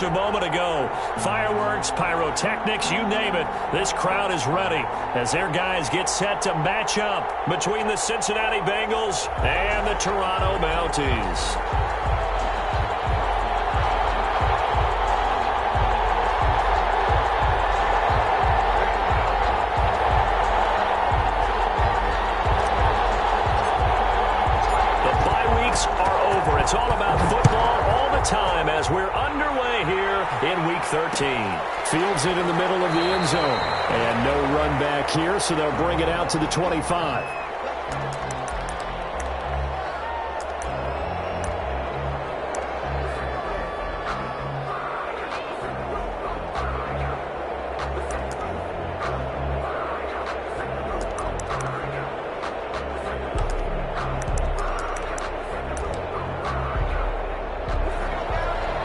A moment ago, fireworks, pyrotechnics, you name it, this crowd is ready as their guys get set to match up between the Cincinnati Bengals and the Toronto Mounties. It's all about football all the time as we're underway here in Week 13. Fields it in the middle of the end zone. And no run back here, so they'll bring it out to the 25.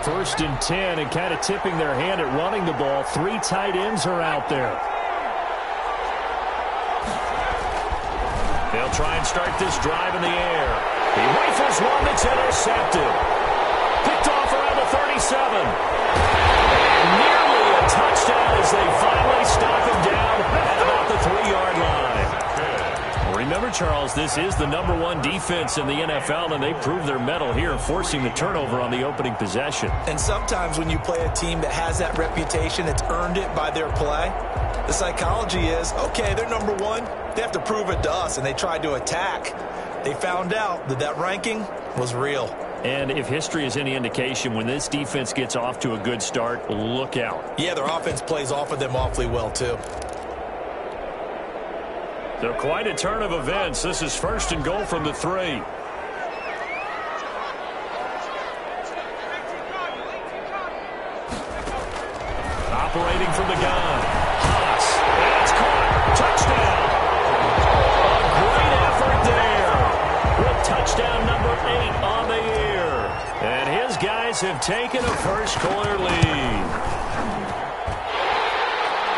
First and 10, and kind of tipping their hand at running the ball. 3 tight ends are out there. They'll try and start this drive in the air. He rifles one that's intercepted. Picked off around the 37. And nearly a touchdown as they finally stop him down at about the 3-yard line. Remember, Charles, this is the #1 defense in the NFL, and they proved their mettle here, forcing the turnover on the opening possession. And sometimes when you play a team that has that reputation, it's earned it by their play. The psychology is, okay, they're #1. They have to prove it to us, and they tried to attack. They found out that that ranking was real. And if history is any indication, when this defense gets off to a good start, look out. Yeah, their offense plays off of them awfully well, too. So quite a turn of events. This is first and goal from the 3. Operating from the gun. Haas. That's caught. Touchdown. A great effort there. With touchdown number 8 on the year. And his guys have taken a first-quarter lead.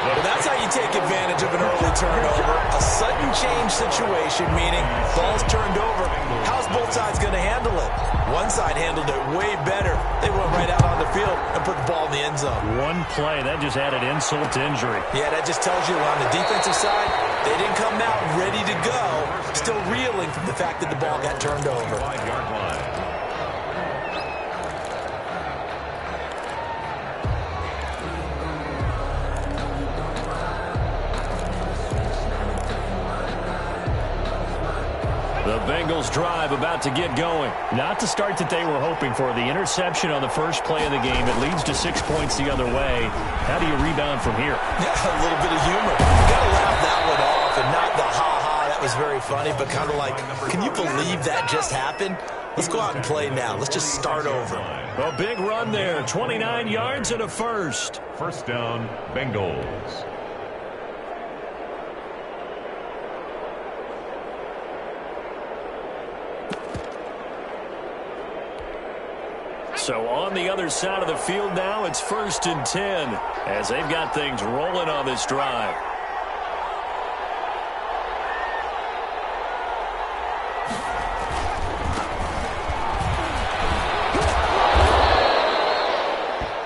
Well, that's how you take advantage of an early turnover. A sudden change situation, meaning ball's turned over. How's both sides going to handle it? One side handled it way better. They went right out on the field and put the ball in the end zone. One play, that just added insult to injury. Yeah, that just tells you on the defensive side, they didn't come out ready to go, still reeling from the fact that the ball got turned over. 5-yard line. The Bengals drive about to get going. Not the start that they were hoping for. The interception on the first play of the game. It leads to 6 points the other way. How do you rebound from here? Yeah, a little bit of humor. You got to laugh that one off and not the ha-ha. That was very funny, but kind of like, can you believe that just happened? Let's go out and play now. Let's just start over. A big run there. 29 yards and a first. First down, Bengals. So on the other side of the field now, it's first and 10 as they've got things rolling on this drive.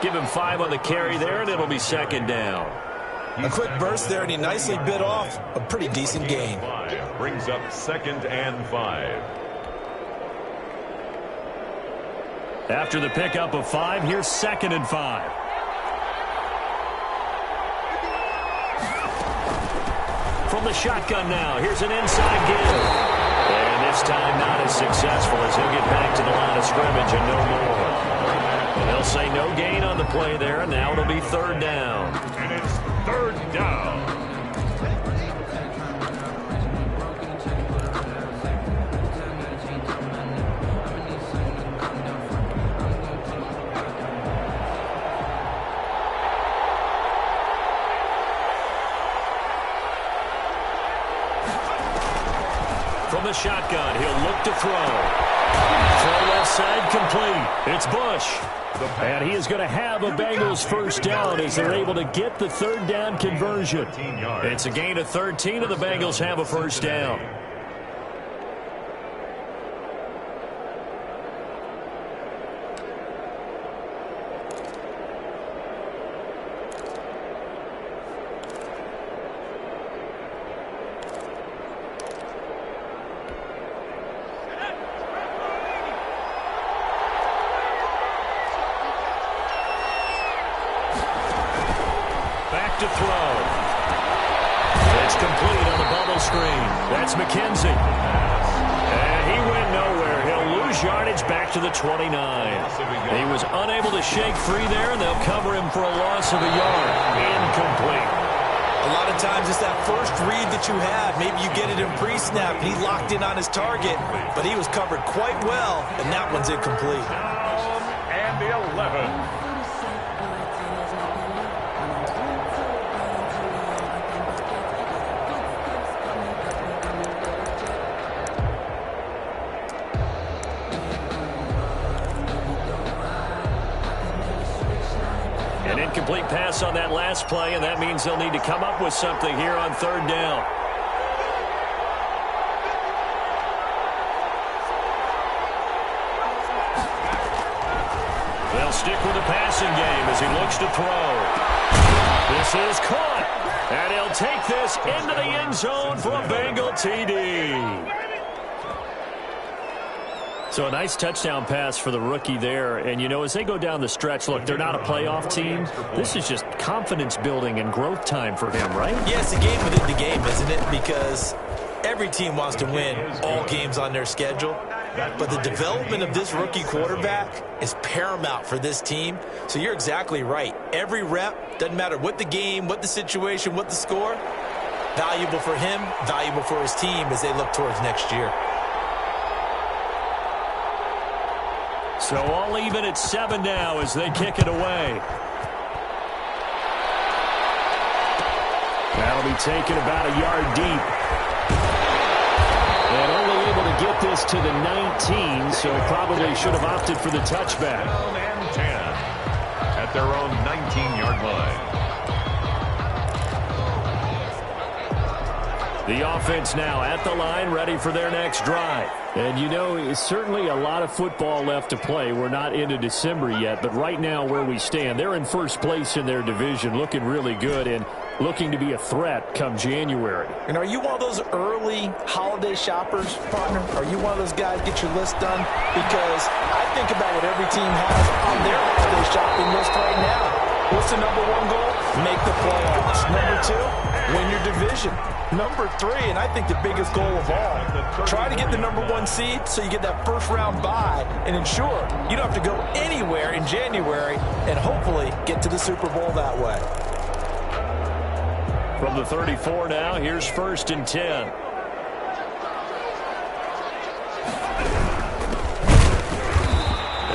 Give him 5 on the carry there, and it'll be second down. A quick burst there, and he nicely bit off a pretty decent gain. Brings up 2nd and 5. After the pickup of 5, here's 2nd and 5. From the shotgun now, here's an inside give. And this time not as successful as he'll get back to the line of scrimmage and no more. And they'll say no gain on the play there, and now it'll be 3rd down. And it's 3rd down. From the shotgun, he'll look to throw. Throw left side complete. It's Bush. And he is going to have a Bengals first down as they're able to get the 3rd down conversion. It's a gain of 13, and the Bengals have a first down. back to throw. It's complete on the bubble screen. That's McKenzie. And he went nowhere. He'll lose yardage back to the 29. He was unable to shake free there, and they'll cover him for a loss of a yard. Incomplete. A lot of times it's that first read that you have. Maybe you get it in pre-snap, and he locked in on his target, but he was covered quite well, and that one's incomplete. And the 11. An incomplete pass on that last play, and that means they'll need to come up with something here on third down. They'll stick with the passing game as he looks to throw. This is caught, and he'll take this into the end zone for a Bengal TD. So a nice touchdown pass for the rookie there. And, you know, as they go down the stretch, look, they're not a playoff team. This is just confidence building and growth time for him, right? Yeah, it's a game within the game, isn't it? Because every team wants to win all games on their schedule. But the development of this rookie quarterback is paramount for this team. So you're exactly right. Every rep, doesn't matter what the game, what the situation, what the score, valuable for him, valuable for his team as they look towards next year. So all even at 7 now as they kick it away. That'll be taken about a yard deep. And only able to get this to the 19, so probably should have opted for the touchback. Down and 10 at their own 19-yard line. The offense now at the line, ready for their next drive. And, you know, it's certainly a lot of football left to play. We're not into December yet, but right now where we stand, they're in first place in their division, looking really good and looking to be a threat come January. And are you one of those early holiday shoppers, partner? Are you one of those guys get your list done? Because I think about what every team has on their holiday shopping list right now. What's the number one goal? Make the playoffs. Number two, win your division. Number three, and I think the biggest goal of all, try to get the number one seed so you get that first round bye and ensure you don't have to go anywhere in January and hopefully get to the Super Bowl that way. From the 34 now, here's 1st and 10.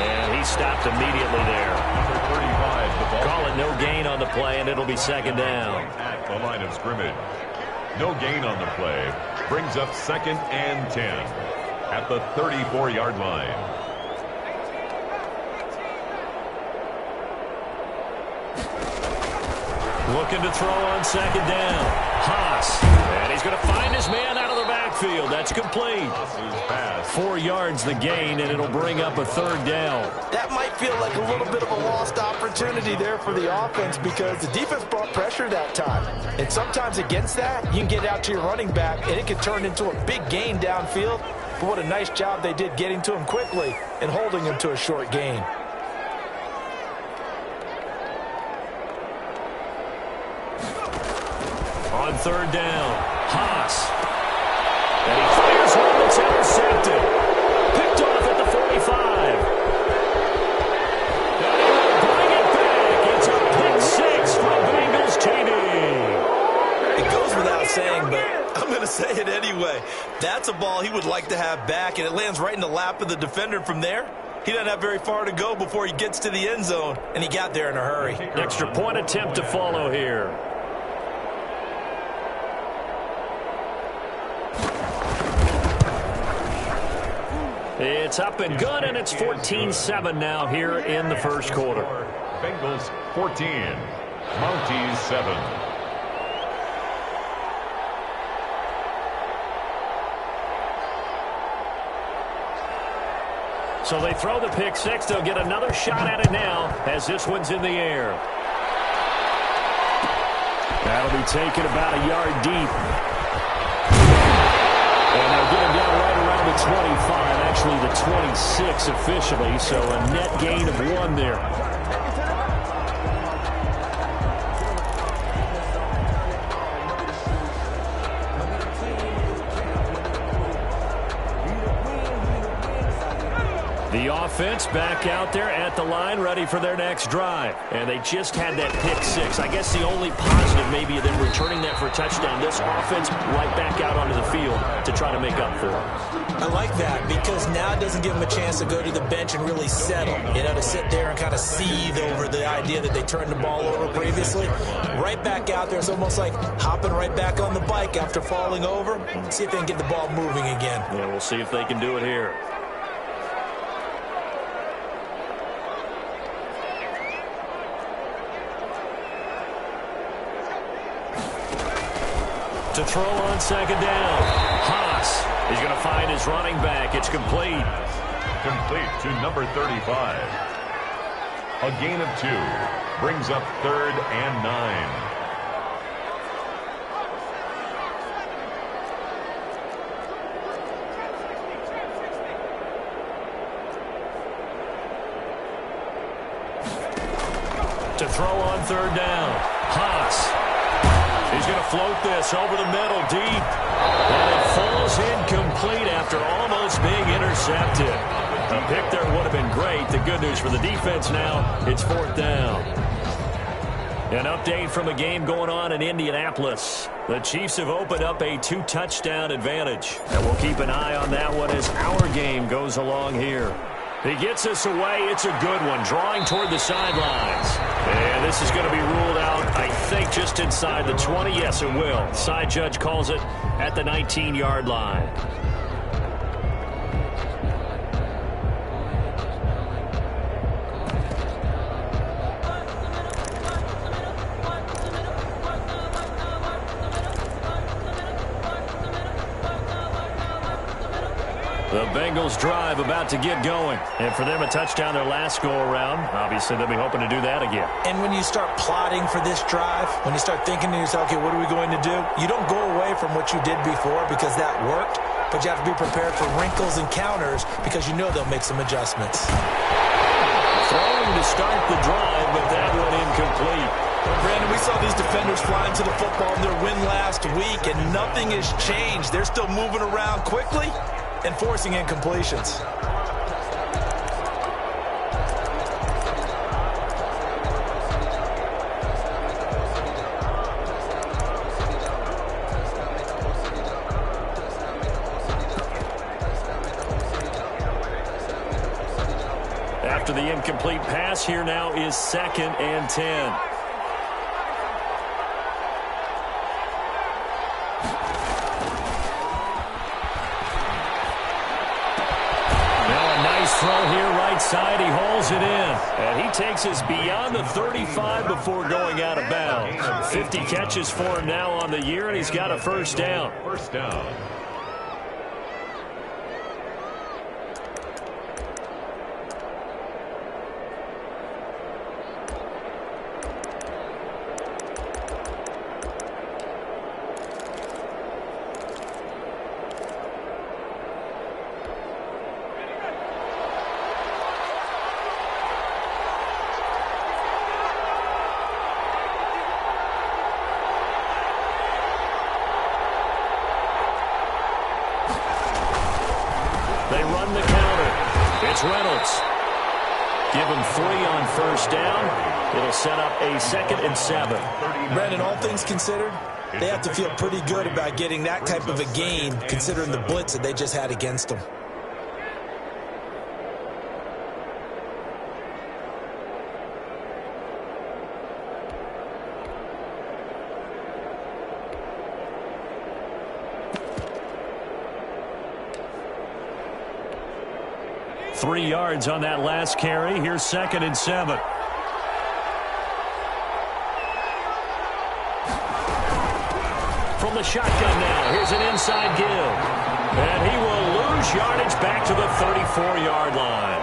And he stopped immediately there. Number 35, the ball. Call it no gain on the play, and it'll be 2nd down. At the line of scrimmage. No gain on the play. Brings up 2nd and 10 at the 34-yard line. Looking to throw on 2nd down. Haas. And he's going to find his man out of the backfield. That's complete. 4 yards the gain, and it'll bring up a 3rd down. That might feel like a little bit of a lost opportunity there for the offense because the defense brought pressure that time. And sometimes against that, you can get out to your running back, and it can turn into a big gain downfield. But what a nice job they did getting to him quickly and holding him to a short gain. On 3rd down, Haas. And he fires one that's intercepted. Picked off at the 45. And he will bring it back. It's a pick 6 from Bengals TD. It goes without saying, but I'm going to say it anyway. That's a ball he would like to have back, and it lands right in the lap of the defender from there. He doesn't have very far to go before he gets to the end zone, and he got there in a hurry. Extra point attempt to follow here. It's up and good, and it's 14-7 now here in the 1st quarter. Bengals 14, Mounties 7. So they throw the pick 6. They'll get another shot at it now as this one's in the air. That'll be taken about a yard deep. And they'll get him down right around the 25, actually the 26 officially, so a net gain of 1 there. offense back out there at the line, ready for their next drive. And they just had that pick six. I guess the only positive maybe of them returning that for a touchdown. This offense right back out onto the field to try to make up for it. I like that because now it doesn't give them a chance to go to the bench and really settle. You know, to sit there and kind of seethe over the idea that they turned the ball over previously. Right back out there. It's almost like hopping right back on the bike after falling over. See if they can get the ball moving again. Yeah, we'll see if they can do it here. To throw on second down. Haas is going to find his running back. It's complete. Complete to number 35. A gain of 2 brings up 3rd and 9. To throw on third down. Haas. He's going to float this over the middle deep. And it falls incomplete after almost being intercepted. A pick there would have been great. The good news for the defense now, it's 4th down. An update from a game going on in Indianapolis. The Chiefs have opened up a 2-touchdown advantage. And we'll keep an eye on that one as our game goes along here. He gets us away. It's a good one. Drawing toward the sidelines. And this is going to be ruled out, I think, just inside the 20. Yes, it will. Side judge calls it at the 19-yard line. The Bengals drive about to get going. And for them, a touchdown their last go-around. Obviously, they'll be hoping to do that again. And when you start plotting for this drive, when you start thinking to yourself, okay, what are we going to do? You don't go away from what you did before because that worked, but you have to be prepared for wrinkles and counters because you know they'll make some adjustments. Throwing to start the drive, but that one incomplete. Well, Brandon, we saw these defenders flying to the football in their win last week, and nothing has changed. They're still moving around quickly and forcing incompletions. After the incomplete pass, here now is 2nd and 10. Throw here right side. He hauls it in. And he takes us beyond the 35 before going out of bounds. 50 catches for him now on the year, and he's got a first down. First down. They run the counter. It's Reynolds. Give him 3 on first down. It'll set up a 2nd and 7. Brandon, all things considered, they have to feel pretty good about getting that type of a game considering the blitz that they just had against them. Three yards on that last carry. Here's 2nd and 7. From the shotgun now. Here's an inside give. And he will lose yardage back to the 34-yard line.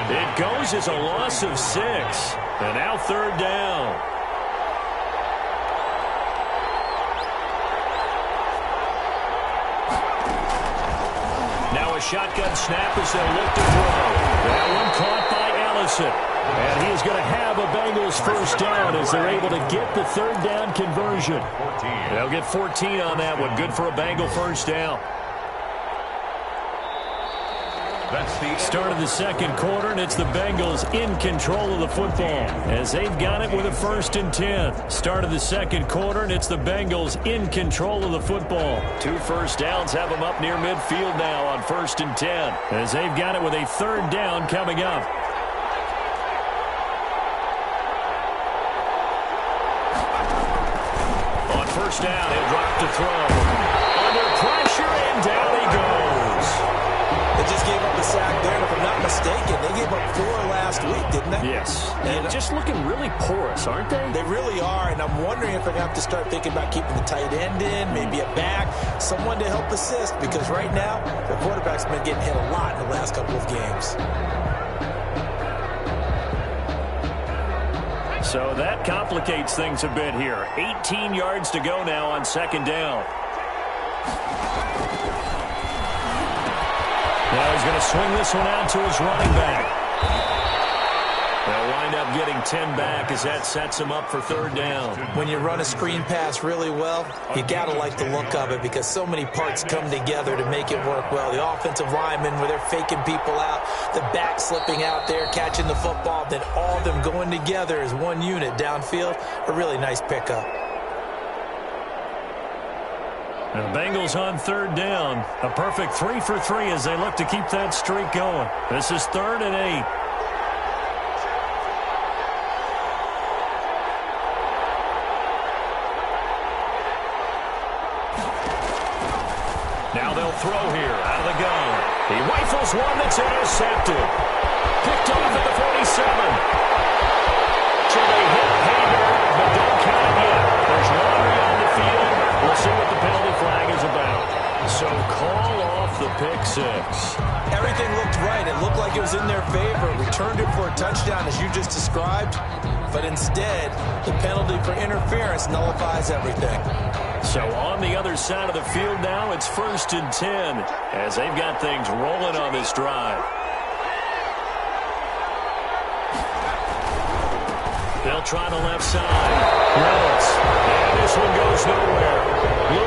It goes as a loss of 6. And now 3rd down. Shotgun snap as they look to throw. That one caught by Ellison. And he is going to have a Bengals first down as they're able to get the 3rd down conversion. They'll get 14 on that one. Good for a Bengal first down. Start of the second quarter, and it's the Bengals in control of the football as they've got it with a 1st and 10. Start of the second quarter, and it's the Bengals in control of the football. 2 first downs have them up near midfield now on 1st and 10 as they've got it with a 3rd down coming up. On 1st down, he'll drop to throw. Under pressure, and down he goes. They just gave up a sack there, and if I'm not mistaken, they gave up 4 last week, didn't they? Yes. And just looking really porous, aren't they? They really are, and I'm wondering if they're going to have to start thinking about keeping the tight end in, maybe a back, someone to help assist, because right now, the quarterback's been getting hit a lot in the last couple of games. So that complicates things a bit here. 18 yards to go now on 2nd down. Now he's going to swing this one out to his running back. They'll wind up getting 10 back as that sets him up for 3rd down. When you run a screen pass really well, you got to like the look of it because so many parts come together to make it work well. The offensive linemen, where they're faking people out, the back slipping out there, catching the football, then all of them going together as one unit downfield. A really nice pickup. The Bengals on 3rd down. A perfect 3 for 3 as they look to keep that streak going. This is 3rd and 8. Now they'll throw here out of the gun. He rifles one that's intercepted. Picked off at the 47. So they hit Hager, but don't count it yet. There's laundry on the field. We'll see what the penalty flag is about. So call off the pick 6. Everything looked right. It looked like it was in their favor. Returned it for a touchdown, as you just described. But instead, the penalty for interference nullifies everything. So on the other side of the field now, it's 1st and 10 as they've got things rolling on this drive. They'll try the left side. Reynolds. And this one goes nowhere.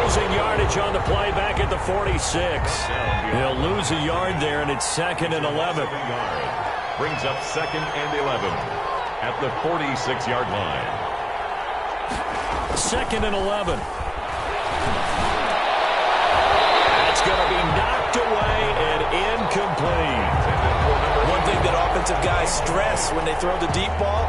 Losing yardage on the play back at the 46. They'll lose a yard there, and it's 2nd and 11. Brings up 2nd and 11 at the 46-yard line. 2nd and 11. That's going to be knocked away and incomplete. One thing that offensive guys stress when they throw the deep ball,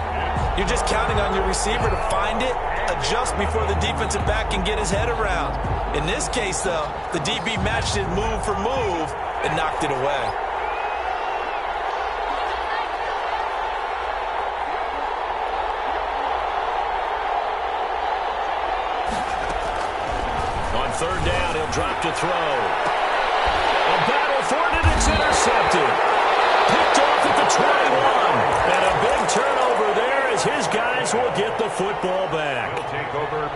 you're just counting on your receiver to find it, adjust before the defensive back can get his head around. In this case, though, the DB matched it move for move and knocked it away. On 3rd down, he'll drop to throw. A battle for it, and it's intercepted. Picked off at the 21. And a big turnover there as his guys will get the football back.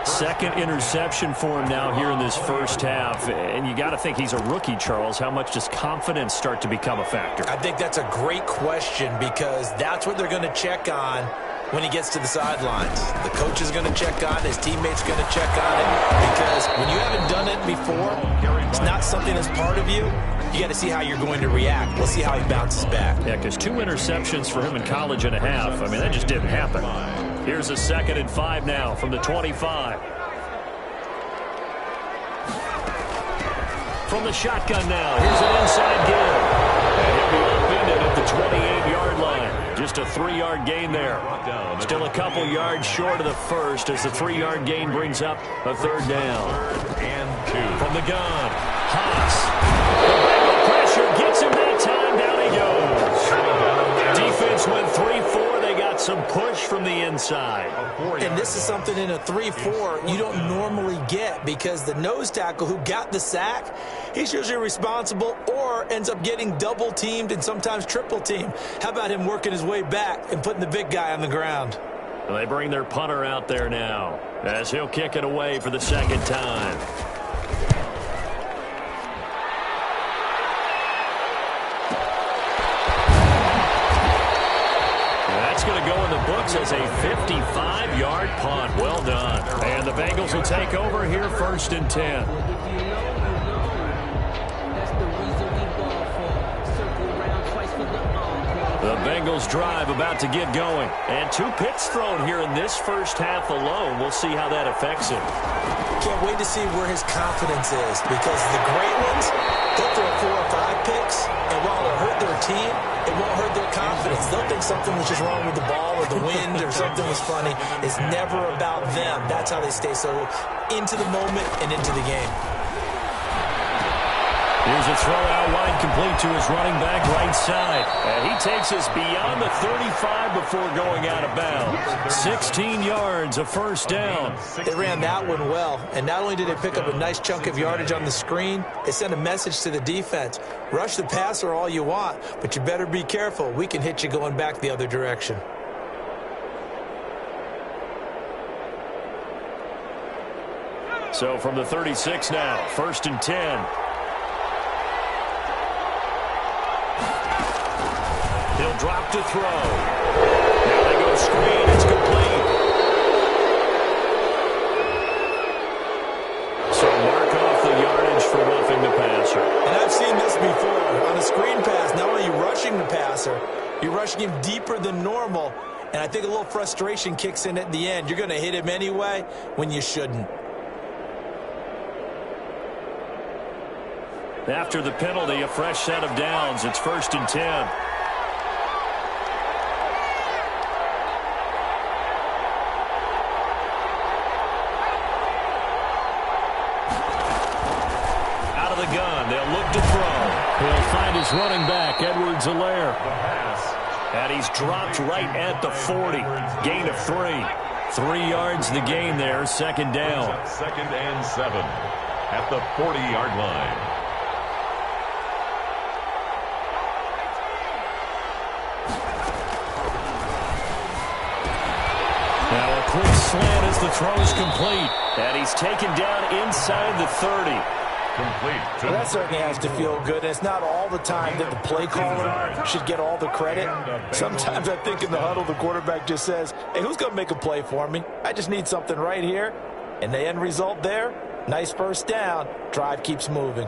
2nd interception for him now here in this 1st half. And you got to think he's a rookie, Charles. How much does confidence start to become a factor? I think that's a great question because that's what they're going to check on when he gets to the sidelines. The coach is going to check on it. His teammates are going to check on it because when you haven't done it before, it's not something that's part of you. You got to see how you're going to react. We'll see how he bounces back. Yeah, because 2 interceptions for him in college and a half. I mean, that just didn't happen. Here's a 2nd and 5 now from the 25. From the shotgun now, here's an inside give. And he'll be upended at the 28-yard line. Just a 3-yard gain there. Still a couple yards short of the first as the 3-yard gain brings up a 3rd down. 3rd and 2. From the gun, Haas. Pressure gets him that time. Down he goes. Defense went 3-4. They got some push from the inside. And this is something in a 3-4 you don't normally get because the nose tackle who got the sack, he's usually responsible or ends up getting double teamed and sometimes triple teamed. How about him working his way back and putting the big guy on the ground? They bring their punter out there now as he'll kick it away for the 2nd time. That's going to go in the books as a 55-yard punt. Well done. And the Bengals will take over here 1st and 10. Bengals drive about to get going. And 2 picks thrown here in this first half alone. We'll see how that affects him. Can't wait to see where his confidence is, because the great ones, they'll throw 4 or 5 picks, and while it'll hurt their team, it won't hurt their confidence. They'll think something was just wrong with the ball or the wind or something was funny. It's never about them. That's how they stay so into the moment and into the game. Here's a throw out wide, complete to his running back right side. And he takes us beyond the 35 before going out of bounds. 16 yards, a first down. They ran that one well. And not only did they pick up a nice chunk of yardage on the screen, they sent a message to the defense. Rush the passer all you want, but you better be careful. We can hit you going back the other direction. So from the 36 now, 1st and 10. He'll drop to throw. Now they go screen. It's complete. So mark off the yardage for roughing the passer. And I've seen this before. On a screen pass, not only are you rushing the passer, you're rushing him deeper than normal. And I think a little frustration kicks in at the end. You're going to hit him anyway when you shouldn't. After the penalty, a fresh set of downs. It's 1st and 10. They'll look to throw. He'll find his running back, Edwards-Helaire. And he's dropped right at the 40. Gain of 3. 3 yards the gain there, 2nd down. 2nd and 7 at the 40-yard line. Now a quick slant as the throw is complete. And he's taken down inside the 30. Well, that certainly has to feel good. And it's not all the time that the play caller should get all the credit. Sometimes I think in the huddle, the quarterback just says, hey, who's going to make a play for me? I just need something right here. And the end result there, nice first down. Drive keeps moving.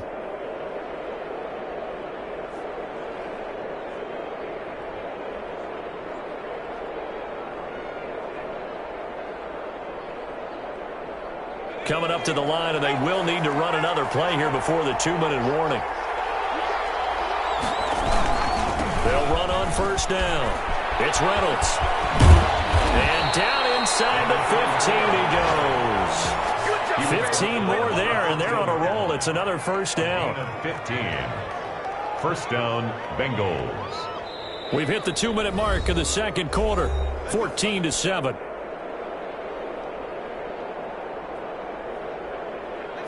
Coming up to the line, and they will need to run another play here before the 2-minute warning. They'll run on 1st down. It's Reynolds. And down inside the 15 he goes. 15 more there, and they're on a roll. It's another 1st down. 15. 1st down, Bengals. We've hit the 2-minute mark of the 2nd quarter. 14-7.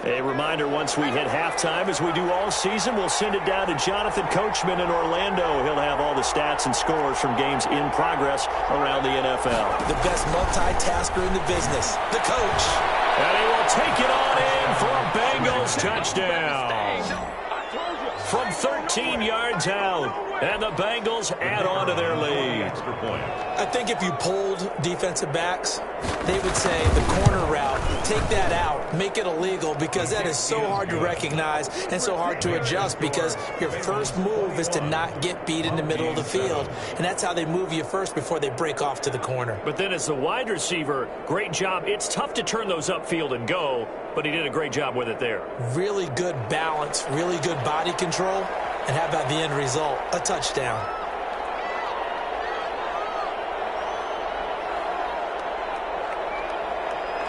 A reminder, once we hit halftime, as we do all season, we'll send it down to Jonathan Coachman in Orlando. He'll have all the stats and scores from games in progress around the NFL. The best multitasker in the business, the coach. And he will take it on in for a Bengals touchdown. From 13 yards out. And the Bengals add on to their lead. Extra point. I think if you polled defensive backs, they would say the corner route, take that out, make it illegal, because that is so hard to recognize and so hard to adjust, because your first move is to not get beat in the middle of the field. And that's how they move you first before they break off to the corner. But then as the wide receiver, great job. It's tough to turn those upfield and go, but he did a great job with it there. Really good balance, really good body control. And how about the end result? A touchdown.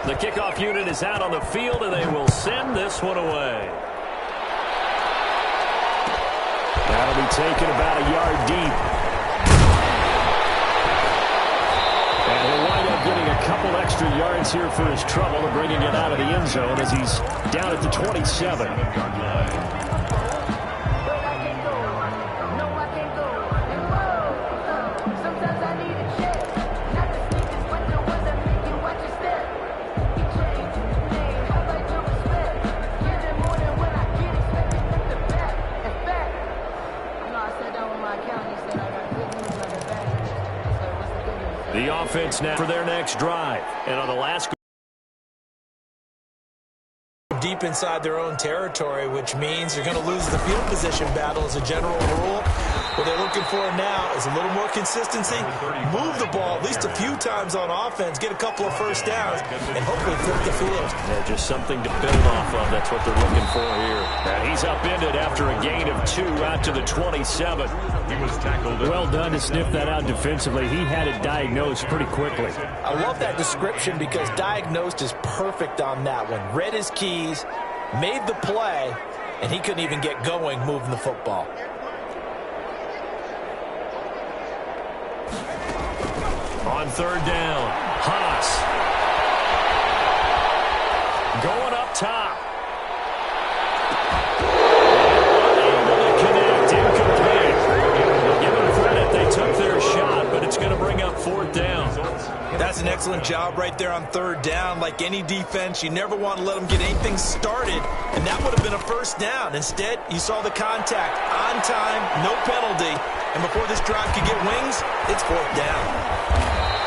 The kickoff unit is out on the field, and they will send this one away. That'll be taken about a yard deep. And he'll wind up getting a couple extra yards here for his trouble and bringing it out of the end zone as he's down at the 27. The offense now for their next drive. And on the last deep inside their own territory, which means you're going to lose the field position battle as a general rule. What they're looking for now is a little more consistency, move the ball at least a few times on offense, get a couple of first downs, and hopefully flip the field. Yeah, just something to build off of. That's what they're looking for here. And he's upended after a gain of 2 out to the 27. He was tackled. Well done to sniff that out defensively. He had it diagnosed pretty quickly. I love that description because diagnosed is perfect on that one. Read his keys, made the play, and he couldn't even get going moving the football. On third down, Haas. Going up top. Unable to connect, incomplete. Give them credit, they took their shot, but it's going to bring up fourth down. That's an excellent job right there on third down. Like any defense, you never want to let them get anything started, and that would have been a first down. Instead, you saw the contact on time, no penalty, and before this drive could get wings, it's fourth down.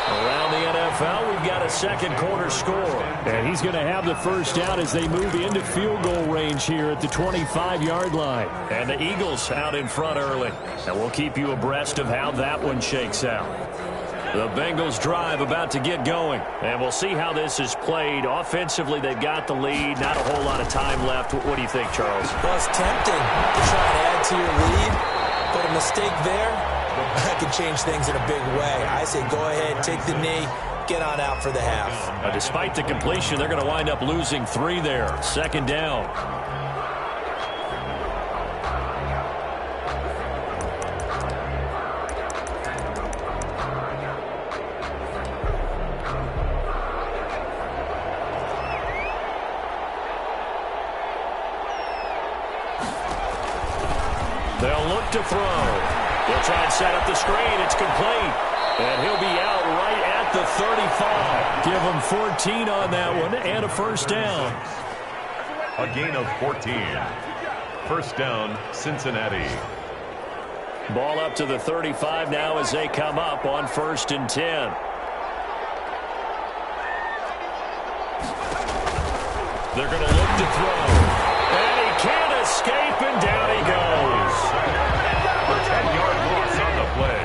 Around the NFL, we've got a second quarter score. And he's going to have the first down as they move into field goal range here at the 25-yard line. And the Eagles out in front early. And we'll keep you abreast of how that one shakes out. The Bengals drive about to get going. And we'll see how this is played. Offensively, they've got the lead. Not a whole lot of time left. What do you think, Charles? Well, it's tempting to try and add to your lead, but a mistake there, that could change things in a big way. I say go ahead, take the knee, get on out for the half. Despite the completion, they're going to wind up losing 3 there. Second down. They'll look to throw. They'll try and set up the screen. It's complete. And he'll be out right at the 35. Give him 14 on that one and a first down. A gain of 14. First down, Cincinnati. Ball up to the 35 now as they come up on 1st and 10. They're going to look to throw. And he can't escape, and down he goes. 10-yard loss on the play.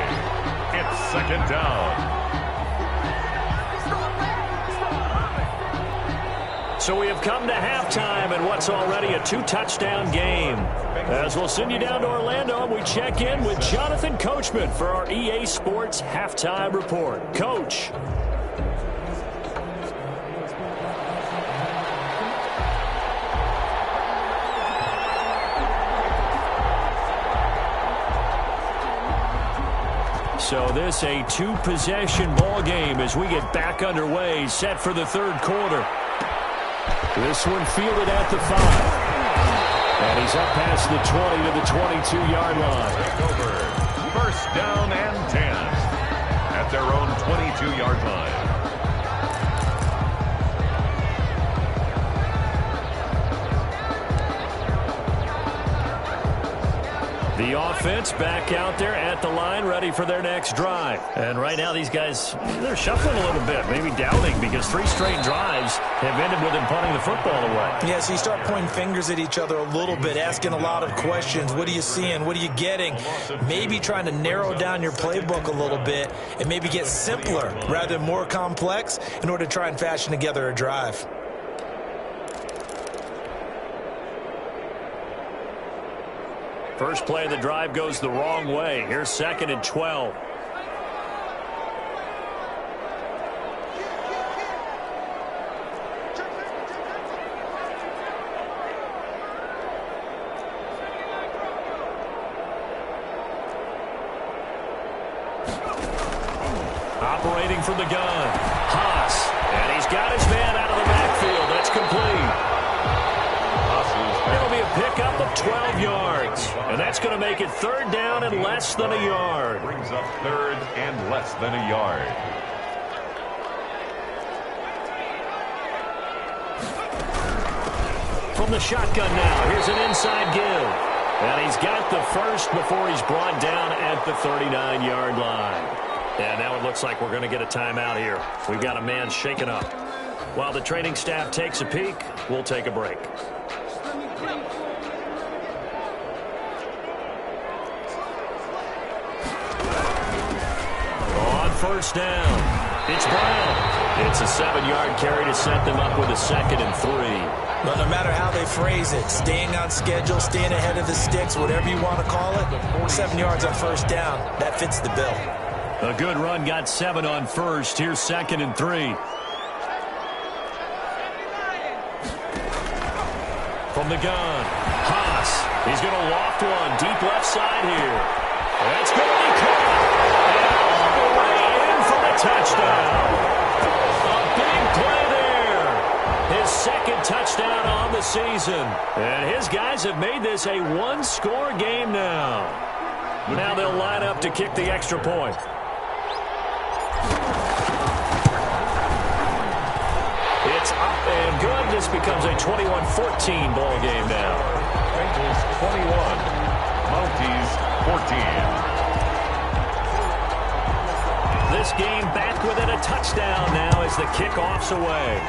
It's second down. So we have come to halftime in what's already a 2-touchdown game. As we'll send you down to Orlando, we check in with Jonathan Coachman for our EA Sports Halftime Report. Coach. So this a 2-possession ball game as we get back underway, set for the third quarter. This one fielded at the 5. And he's up past the 20 to the 22-yard line. First down and 10 at their own 22-yard line. The offense back out there at the line, ready for their next drive. And right now these guys, they're shuffling a little bit, maybe doubting, because 3 straight drives have ended with them punting the football away. Yeah, so you start pointing fingers at each other a little bit, asking a lot of questions. What are you seeing? What are you getting? Maybe trying to narrow down your playbook a little bit and maybe get simpler rather than more complex in order to try and fashion together a drive. First play of the drive goes the wrong way. Here's 2nd and 12. Operating from the gun, Haas. And he's got his man out of the backfield. That's complete. It'll be a pickup of 12 yards. And that's going to make it 3rd down and less than a yard. Brings up 3rd and less than a yard. From the shotgun now, here's an inside give. And he's got the first before he's brought down at the 39-yard line. And now it looks like we're going to get a timeout here. We've got a man shaken up. While the training staff takes a peek, we'll take a break. first down. It's Brown. It's a 7-yard carry to set them up with a 2nd and 3. But no matter how they phrase it, staying on schedule, staying ahead of the sticks, whatever you want to call it, 7 yards on first down, that fits the bill. A good run got 7 on first. Here's 2nd and 3. From the gun, Haas. He's going to loft one deep left side here. That's going to be caught. And all the way in for the touchdown. A big play there. His 2nd touchdown on the season. And his guys have made this a one-score game now. Now they'll line up to kick the extra point. It's up and good. This becomes a 21-14 ball game now. Bengals 21, Mounties 14. This game back within a touchdown now as the kickoff's away.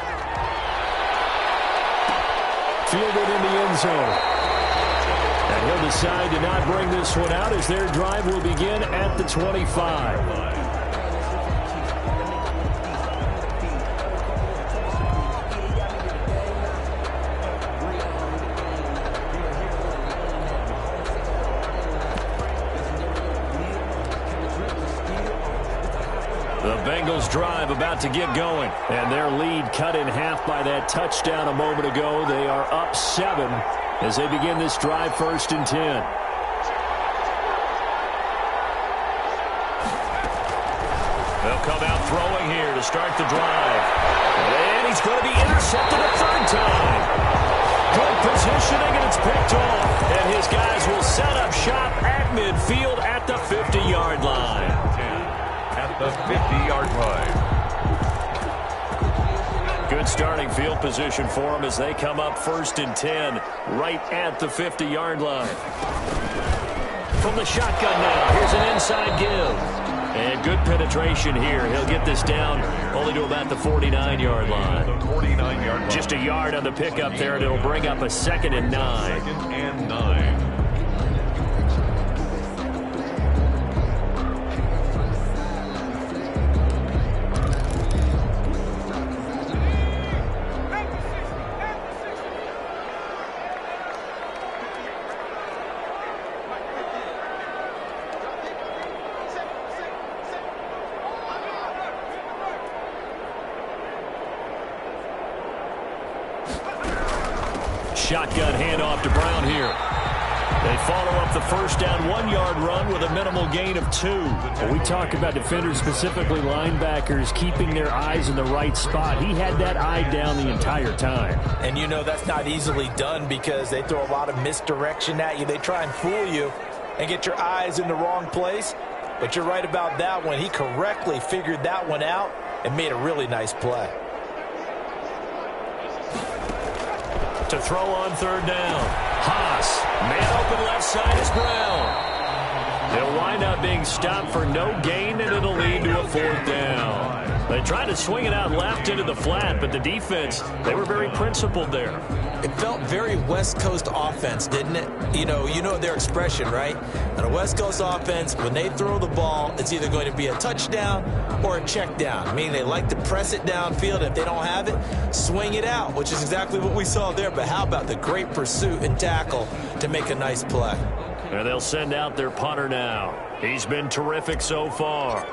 Fielded in the end zone. And he'll decide to not bring this one out as their drive will begin at the 25. The Bengals drive about to get going, and their lead cut in half by that touchdown a moment ago. They are up 7 as they begin this drive, 1st and 10. They'll come out throwing here to start the drive. And he's going to be intercepted a 3rd time. Good positioning, and it's picked off. And his guys will set up shop at midfield at the 50-yard line. At the 50-yard line. Good starting field position for them as they come up 1st and 10 right at the 50-yard line. From the shotgun now, here's an inside give. And good penetration here. He'll get this down only to about the 49-yard line. The 49-yard line. Just a yard on the pickup there, and it'll bring up a 2nd and 9. 2nd and 9. Shotgun handoff to Brown here. They follow up the first down 1-yard run with a minimal gain of 2. When we talk about defenders, specifically linebackers, keeping their eyes in the right spot, he had that eye down the entire time. And you know that's not easily done because they throw a lot of misdirection at you. They try and fool you and get your eyes in the wrong place. But you're right about that one. He correctly figured that one out and made a really nice play. To throw on 3rd down. Haas. Man open left side is Brown. They'll wind up being stopped for no gain, and it'll lead to a 4th down. They tried to swing it out left into the flat, but the defense, they were very principled there. It felt very West Coast offense, didn't it? You know their expression, right? On a West Coast offense, when they throw the ball, it's either going to be a touchdown or a check down, meaning they like to press it downfield. If they don't have it, swing it out, which is exactly what we saw there. But how about the great pursuit and tackle to make a nice play? And they'll send out their punter now. He's been terrific so far.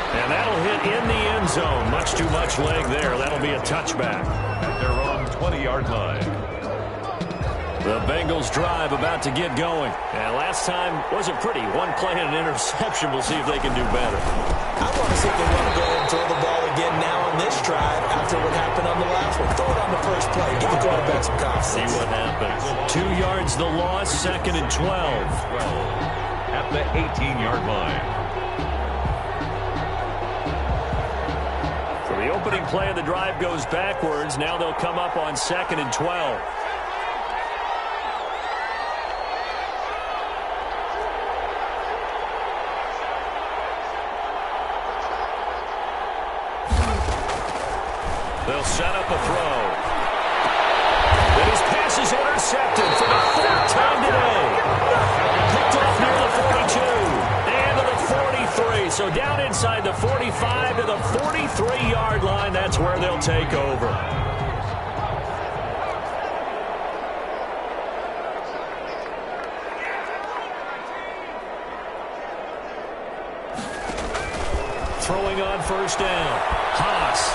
And that'll hit in the end zone. Much too much leg there. That'll be a touchback. At their own 20-yard line. The Bengals drive about to get going. And last time wasn't pretty. One play and an interception. We'll see if they can do better. I want to see if they want to go ahead and throw the ball again now on this drive after what happened on the last one. Throw it on the first play. Give the quarterback some confidence. See what happens. 2 yards the loss, 2nd and 12. At the 18-yard line. So the opening play of the drive goes backwards. Now they'll come up on 2nd and 12. They'll set up a throw. And his pass is intercepted. That's where they'll take over. Throwing on first down. Haas.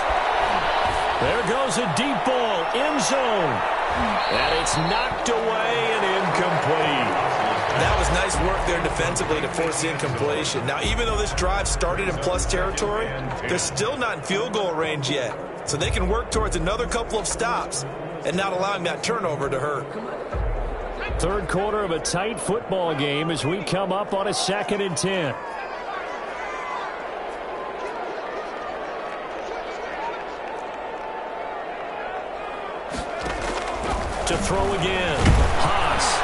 There goes a deep ball. End zone. And it's knocked away and incomplete. That was nice work there defensively to force the incompletion. Now, even though this drive started in plus territory, they're still not in field goal range yet. So they can work towards another couple of stops and not allowing that turnover to hurt. Third quarter of a tight football game as we come up on a 2nd and 10. To throw again. Haas.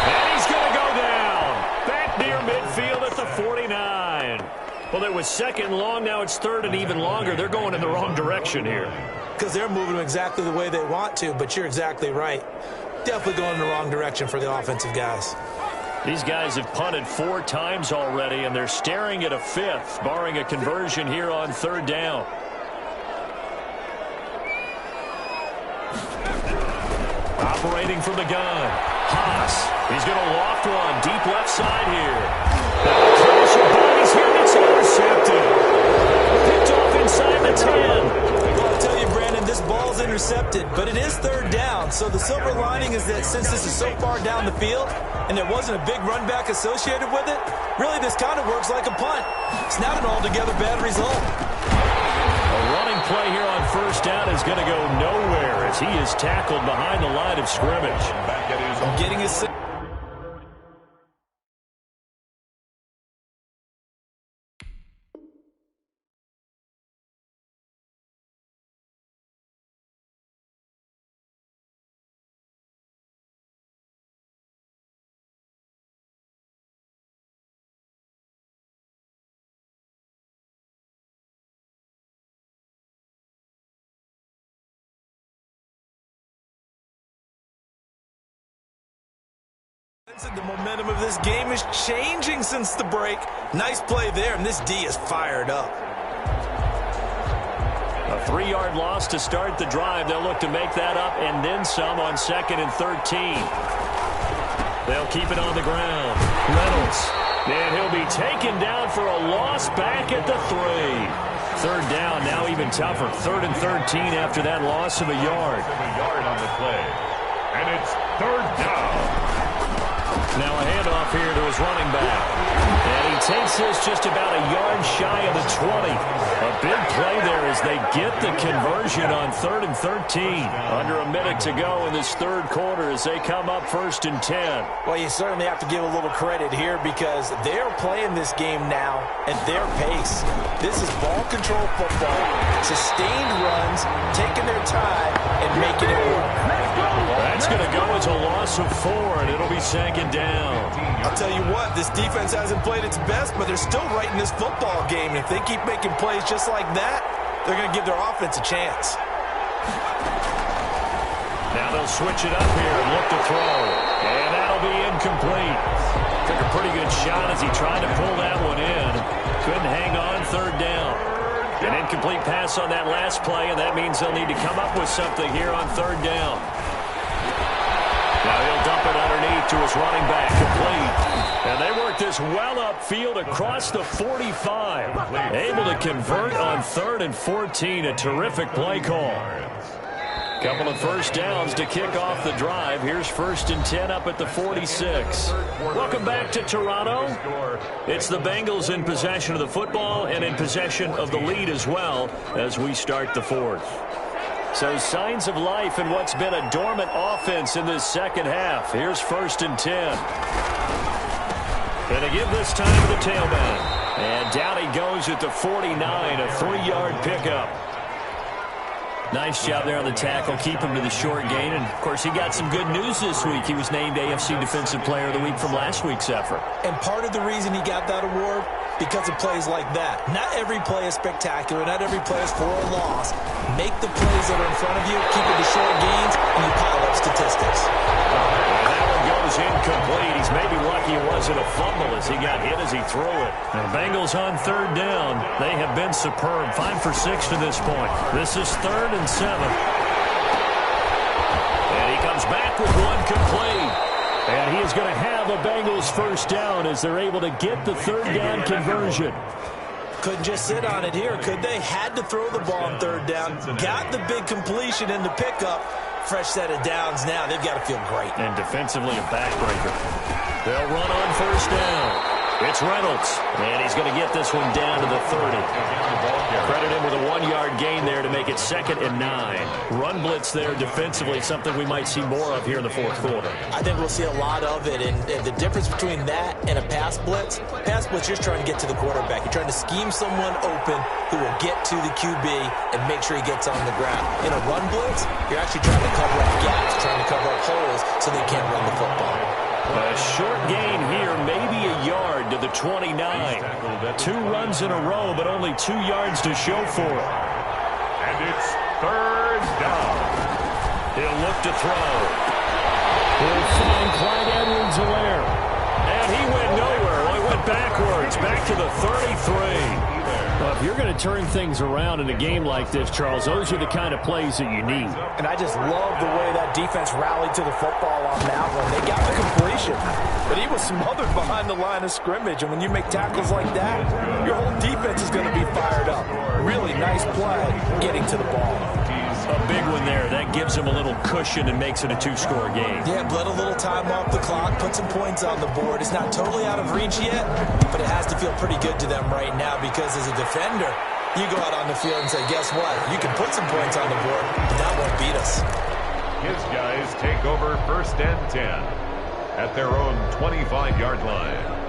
And he's going to go down. Back near midfield at the 49. Well, it was 2nd and long. Now it's 3rd and even longer. They're going in the wrong direction here. Because they're moving exactly the way they want to, but you're exactly right. Definitely going in the wrong direction for the offensive guys. These guys have punted 4 times already, and they're staring at a 5th, barring a conversion here on 3rd down. Operating from the gun. Haas. He's going to loft one. Deep left side here. Crash of bodies here, and it's intercepted. Picked off inside the 10. Well, I'll tell you, Brandon, this ball's intercepted, but it is 3rd down. So the silver lining is that since this is so far down the field and there wasn't a big run back associated with it, really this kind of works like a punt. It's not an altogether bad result. A running play here on first down is going to go nowhere as he is tackled behind the line of scrimmage. Getting his... The momentum of this game is changing since the break. Nice play there, and this D is fired up. A 3-yard loss to start the drive. They'll look to make that up and then some on 2nd and 13. They'll keep it on the ground. Reynolds. And he'll be taken down for a loss back at the 3. 3rd down, now even tougher. 3rd and 13 after that loss of a yard. A yard on the play. And it's 3rd down. Now a handoff here to his running back. And he takes this just about a yard shy of the 20. A big play there as they get the conversion on 3rd and 13. Under a minute to go in this 3rd quarter as they come up 1st and 10. Well, you certainly have to give a little credit here because they're playing this game now at their pace. This is ball control football, sustained runs, taking their time, and making it work. That's going to go as a loss of 4, and it'll be 2nd down. I'll tell you what, this defense hasn't played its best, but they're still right in this football game. And if they keep making plays just like that, they're going to give their offense a chance. Now they'll switch it up here and look to throw. And that'll be incomplete. Took a pretty good shot as he tried to pull that one in. Couldn't hang on 3rd down. An incomplete pass on that last play, and that means they'll need to come up with something here on 3rd down. Now he'll dump it underneath to his running back, complete. And they work this well upfield across the 45. Able to convert on 3rd and 14. A terrific play call. Couple of first downs to kick off the drive. Here's 1st and 10 up at the 46. Welcome back to Toronto. It's the Bengals in possession of the football and in possession of the lead as well as we start the 4th. So signs of life in what's been a dormant offense in this 2nd half. Here's 1st and 10. And to give this time to the tailback. And down he goes at the 49, a 3-yard pickup. Nice job there on the tackle. Keep him to the short gain. And, of course, he got some good news this week. He was named AFC Defensive Player of the Week from last week's effort. And part of the reason he got that award, because of plays like that. Not every play is spectacular. Not every play is for a loss. Make the plays that are in front of you, keep it to short gains, and you pile up statistics. That one goes is incomplete. He's maybe lucky it wasn't a fumble as he got hit as he threw it. Now, Bengals on third down. They have been superb. 5 for 6 to this point. This is 3rd and 7. And he comes back with one complete. And he is going to have a Bengals first down as they're able to get the third down conversion. Couldn't just sit on it here, could they? Had to throw the ball on third down. Got the big completion in the pickup. Fresh set of downs now. They've got to feel great. And defensively a backbreaker. They'll run on first down. It's Reynolds. And he's going to get this one down to the 30. Credit him with a 1-yard gain there to make it 2nd and 9. Run blitz there defensively, something we might see more of here in the fourth quarter. I think we'll see a lot of it. And the difference between that and a pass blitz, you're trying to get to the quarterback. You're trying to scheme someone open who will get to the QB and make sure he gets on the ground. In a run blitz, you're actually trying to cover up gaps, trying to cover up holes so they can't run the football. A short gain here, maybe a yard to the 29. 2 runs in a row, but only 2 yards to show for it. And it's 3rd down. He'll look to throw. He'll find Clyde Edwards-Helaire. And he went nowhere. Well, he went backwards, back to the 33. Well, if you're going to turn things around in a game like this, Charles, those are the kind of plays that you need. And I just love the way that defense rallied to the football on that one. They got the completion, but he was smothered behind the line of scrimmage. And when you make tackles like that, your whole defense is going to be fired up. Really nice play getting to the ball. A big one there. That gives him a little cushion and makes it a 2-score game. Yeah, bled a little time off the clock, put some points on the board. It's not totally out of reach yet, but it has to feel pretty good to them right now because as a defender, you go out on the field and say, guess what? You can put some points on the board, but that won't beat us. His guys take over 1st and 10 at their own 25-yard line.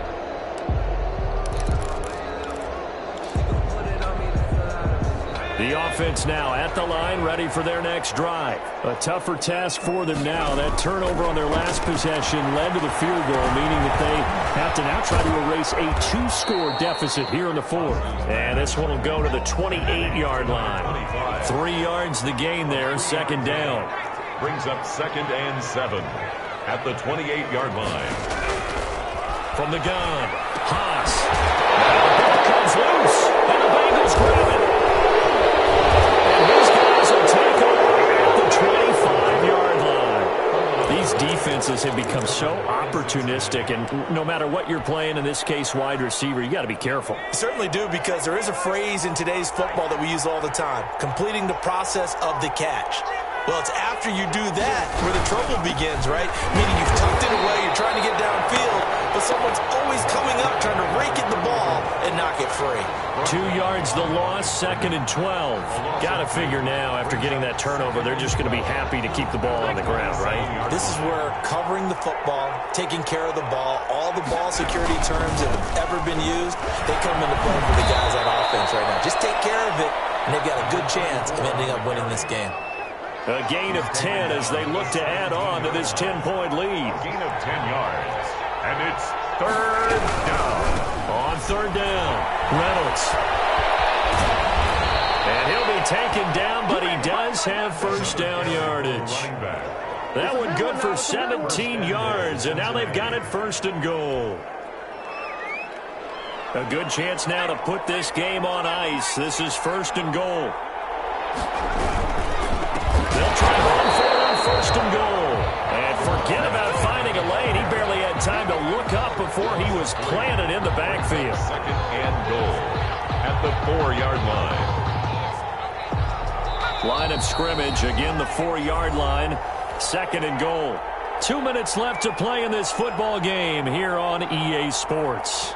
The offense now at the line, ready for their next drive. A tougher task for them now. That turnover on their last possession led to the field goal, meaning that they have to now try to erase a 2-score deficit here in the 4th. And this one will go to the 28-yard line. 3 yards the gain there, 2nd down. Brings up 2nd and 7 at the 28-yard line. From the gun, Haas. Now the ball comes loose, and the Bengals grab it. These guys will take over at the 25-yard line. These defenses have become so opportunistic, and no matter what you're playing, in this case wide receiver, you got to be careful. You certainly do, because there is a phrase in today's football that we use all the time, completing the process of the catch. Well, it's after you do that where the trouble begins, right? Meaning you've tucked it away, you're trying to get downfield, but someone's always coming up trying to rake at the ball and knock it free. 2 yards the loss, 2nd and 12. Got to figure now, after getting that turnover, they're just going to be happy to keep the ball on the ground, right? This is where covering the football, taking care of the ball, all the ball security terms that have ever been used, they come into play for the guys on offense right now. Just take care of it, and they've got a good chance of ending up winning this game. A gain of 10 as they look to add on to this 10-point lead. Gain of 10 yards. And it's 3rd down. On 3rd down, Reynolds. And he'll be taken down, but he does have first down yardage. That one good for 17 yards, and now they've got it 1st and goal. A good chance now to put this game on ice. This is 1st and goal. They'll try one for 1st and goal. And forget about finding a lane. He barely had time to look up before he was planted in the backfield. 2nd and goal at the 4-yard line. Line of scrimmage, again the 4-yard line. 2nd and goal. 2 minutes left to play in this football game here on EA Sports.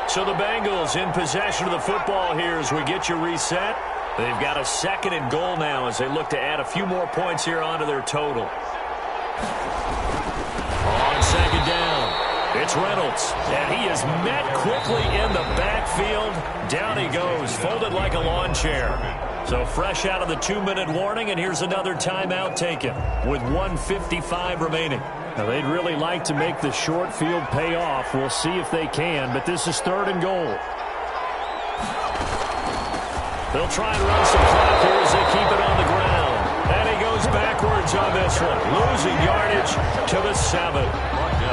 So the Bengals in possession of the football here as we get you reset. They've got a 2nd and goal now as they look to add a few more points here onto their total. On 2nd down, it's Reynolds. And he is met quickly in the backfield. Down he goes, folded like a lawn chair. So fresh out of the 2-minute warning, and here's another timeout taken with 1:55 remaining. Now, they'd really like to make the short field pay off. We'll see if they can, but this is 3rd and goal. They'll try and run some clock here as they keep it on the ground. And he goes goes backwards on this one, losing yardage to the 7.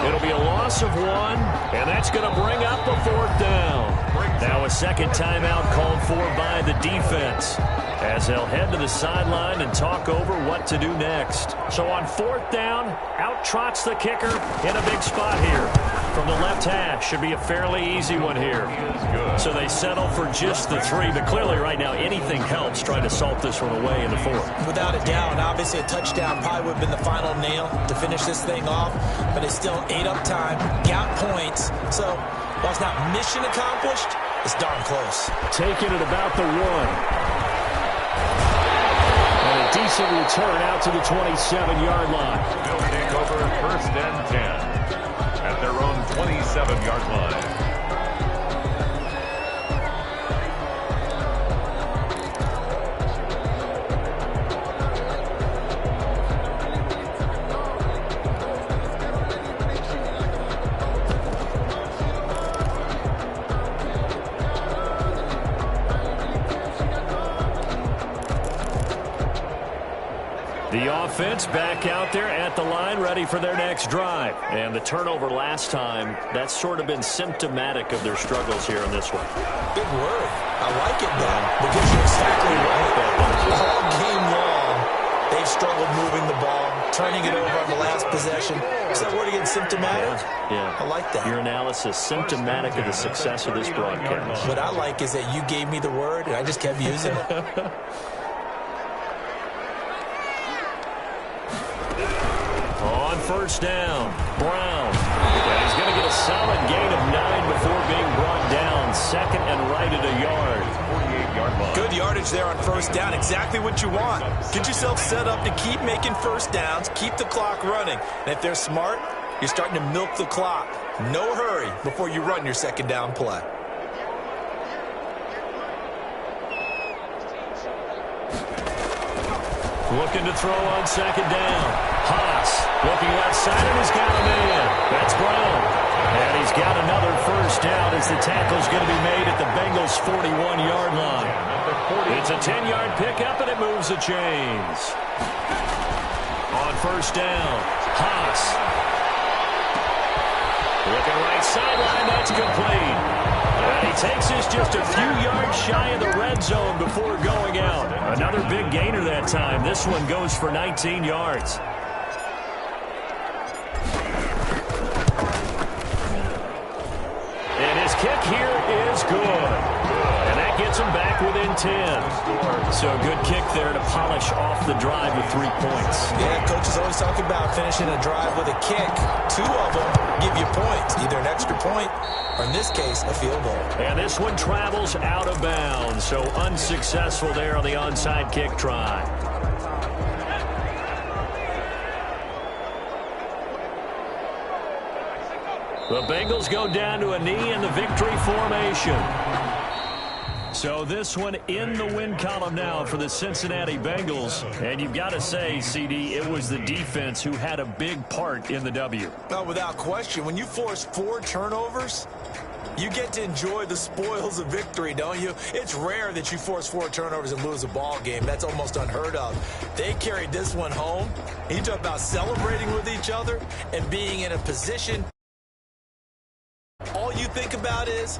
It'll be a loss of 1, and that's going to bring up a 4th down. Now a second timeout called for by the defense, as they'll head to the sideline and talk over what to do next. So on 4th down, out trots the kicker in a big spot here. From the left hash, should be a fairly easy one here. So they settle for just the 3, but clearly right now anything helps trying to salt this one away in the 4th. Without a doubt, obviously a touchdown probably would have been the final nail to finish this thing off, but it's still ate up time, got points. So while it's not mission accomplished, it's darn close. Taking it about the 1. And a decent return out to the 27-yard line. They'll take over 1st and 10 at their own 27-yard line. The offense back out there at the line, ready for their next drive. And the turnover last time, that's sort of been symptomatic of their struggles here in this one. Big word. I like it, though, because you're exactly right. All game long, they've struggled moving the ball, turning it over on the last possession. Is that word again, symptomatic? Yeah. I like that. Your analysis, symptomatic of the success of this broadcast. What I like is that you gave me the word, and I just kept using it. On 1st down, Brown. And he's going to get a solid gain of 9 before being brought down. 2nd and right at a yard. 48-yard line. Good yardage there on 1st down. Exactly what you want. Get yourself set up to keep making 1st downs, keep the clock running. And if they're smart, you're starting to milk the clock. No hurry before you run your 2nd down play. Looking to throw on 2nd down. Haas looking left side, and he's got a man. That's Brown. And he's got another 1st down as the tackle's going to be made at the Bengals' 41-yard line. It's a 10-yard pickup, and it moves the chains. On 1st down, Haas. Looking right sideline, that's complete. And he takes us just a few yards shy of the red zone before going out. Another big gainer that time. This one goes for 19 yards. And his kick here is good. And that gets him back within 10. So a good kick there to polish off the drive with 3 points. Yeah, coaches always talk about finishing a drive with a kick. 2 of them give you points, either an extra point or, in this case, a field goal. And this one travels out of bounds, so unsuccessful there on the onside kick try. The Bengals go down to a knee in the victory formation. So this one in the win column now for the Cincinnati Bengals. And you've got to say, CD, it was the defense who had a big part in the W. No, without question. When you force 4 turnovers, you get to enjoy the spoils of victory, don't you? It's rare that you force 4 turnovers and lose a ball game. That's almost unheard of. They carried this one home. You talk about celebrating with each other and being in a position. All you think about is